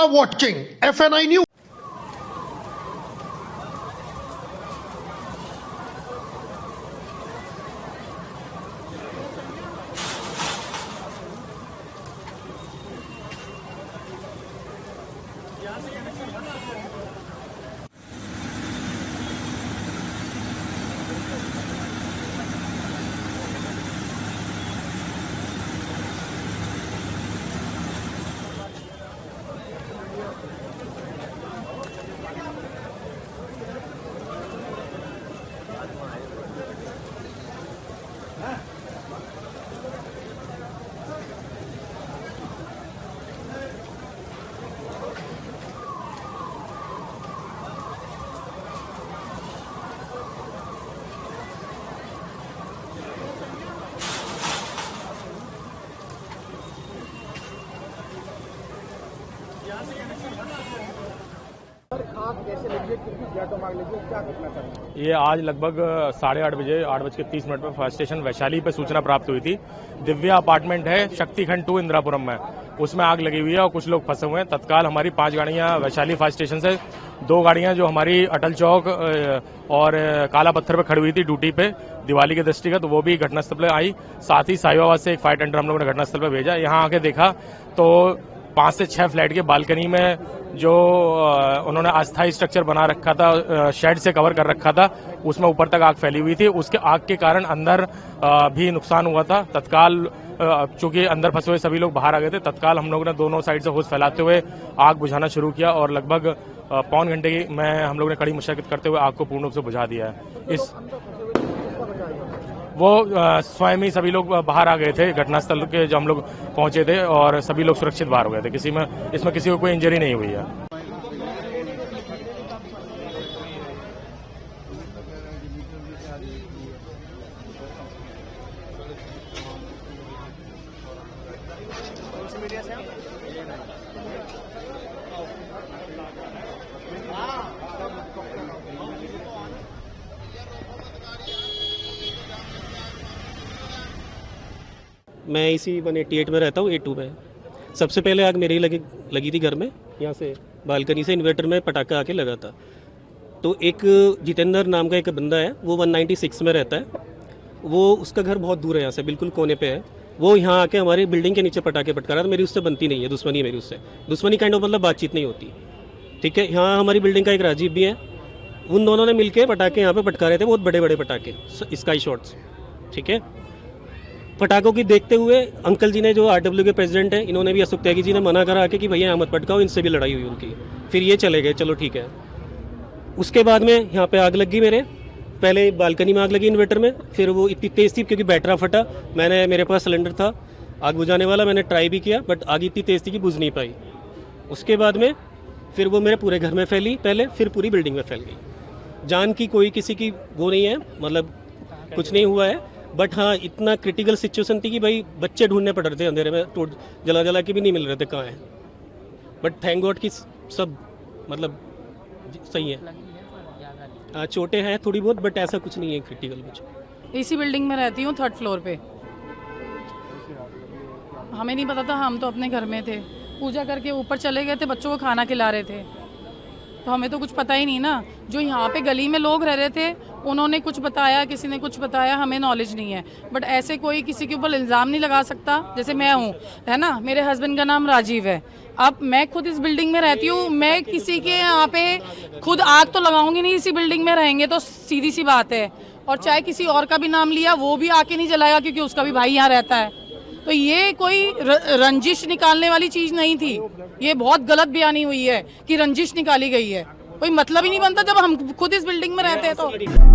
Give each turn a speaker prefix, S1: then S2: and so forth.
S1: are watching FNI News.
S2: ये आज लगभग 8:30 बजे 8:30 पर फायर स्टेशन वैशाली पे सूचना प्राप्त हुई थी। दिव्या अपार्टमेंट है शक्तिखंड 2 इंदिरापुरम में, उसमें आग लगी हुई है और कुछ लोग फंसे हुए हैं। तत्काल हमारी 5 गाड़ियां वैशाली फायर स्टेशन से, 2 गाड़ियां जो हमारी अटल चौक और काला पत्थर पे खड़ी हुई थी ड्यूटी पे दिवाली के दृष्टिगत, वो भी घटनास्थल पर आई। साथ ही साहिबाबाद से एक फायर टेंडर हम लोगों ने घटनास्थल पर भेजा। यहाँ आके देखा तो 5 से 6 फ्लैट के बालकनी में जो उन्होंने अस्थायी स्ट्रक्चर बना रखा था, शेड से कवर कर रखा था, उसमें ऊपर तक आग फैली हुई थी। उसके आग के कारण अंदर भी नुकसान हुआ था। तत्काल चूंकि अंदर फंसे हुए सभी लोग बाहर आ गए थे, तत्काल हम लोगों ने दोनों साइड से होश फैलाते हुए आग बुझाना शुरू किया और लगभग पौन घंटे में हम लोगों ने कड़ी मशक्कत करते हुए आग को पूर्ण रूप से बुझा दिया है। वो स्वयं ही सभी लोग बाहर आ गए थे घटनास्थल के, जब हम लोग पहुंचे थे, और सभी लोग सुरक्षित बाहर हो गए थे। इसमें किसी को कोई इंजरी नहीं हुई है।
S3: मैं इसी 188 में रहता हूँ, A2 में। सबसे पहले आग मेरी लगी थी घर में, यहाँ से बालकनी से इन्वर्टर में पटाखा आके लगा था। तो एक जितेंद्र नाम का एक बंदा है, वो 196 में रहता है। वो उसका घर बहुत दूर है यहाँ से, बिल्कुल कोने पे है। वो यहाँ आके हमारी बिल्डिंग के नीचे पटाखे पटका रहा था। मेरी उससे बनती नहीं है, दुश्मनी है मेरी उससे। दुश्मनी काइंड ऑफ मतलब बातचीत नहीं होती, ठीक है। यहाँ हमारी बिल्डिंग का एक राजीव भी है, उन दोनों ने मिलकर पटाखे यहाँ पे पटका रहे थे, बहुत बड़े बड़े पटाखे, स्काई शॉट्स, ठीक है। पटाखों की देखते हुए अंकल जी ने, जो RW के प्रेसिडेंट हैं, इन्होंने भी अशोक त्यागी जी ने मना करा के कि भैया यहाँ मत पटकाओ, इनसे भी लड़ाई हुई उनकी। फिर ये चले गए, चलो ठीक है। उसके बाद में यहाँ पे आग लगी मेरे, पहले बालकनी में आग लगी इन्वर्टर में, फिर वो इतनी तेज़ थी क्योंकि बैटरा फटा। मेरे पास सिलेंडर था आग बुझाने वाला, मैंने ट्राई भी किया, बट आग इतनी तेज़ थी कि बुझ नहीं पाई। उसके बाद में फिर वो मेरे पूरे घर में फैली पहले, फिर पूरी बिल्डिंग में फैल गई। जान की कोई किसी की वो नहीं है, मतलब कुछ नहीं हुआ है, बट हाँ इतना क्रिटिकल सिचुएशन थी कि भाई बच्चे ढूंढने पड़ रहे थे अंधेरे में, जला के भी नहीं मिल रहे थे कहाँ है। बट थैंक गॉड कि सब मतलब सही है। हाँ चोटें हैं थोड़ी बहुत, बट ऐसा कुछ नहीं है क्रिटिकल कुछ।
S4: इसी बिल्डिंग में रहती हूँ, 3rd फ्लोर पे। हमें नहीं पता था, हम तो अपने घर में थे, पूजा करके ऊपर चले गए थे, बच्चों को खाना खिला रहे थे, तो हमें तो कुछ पता ही नहीं ना। जो यहाँ पे गली में लोग रह रहे थे उन्होंने कुछ बताया, किसी ने कुछ बताया, हमें नॉलेज नहीं है। बट ऐसे कोई किसी के ऊपर इल्ज़ाम नहीं लगा सकता। जैसे मैं हूँ, है ना, मेरे हस्बैंड का नाम राजीव है। अब मैं खुद इस बिल्डिंग में रहती हूँ, मैं किसी के यहाँ पे खुद आग तो लगाऊंगी नहीं। इसी बिल्डिंग में रहेंगे तो सीधी सी बात है। और चाहे किसी और का भी नाम लिया, वो भी आके नहीं जलाएगा क्योंकि उसका भी भाई यहाँ रहता है। तो ये कोई रंजिश निकालने वाली चीज़ नहीं थी। ये बहुत गलत बयानी हुई है कि रंजिश निकाली गई है। कोई मतलब ही नहीं बनता जब हम खुद इस बिल्डिंग में रहते हैं तो।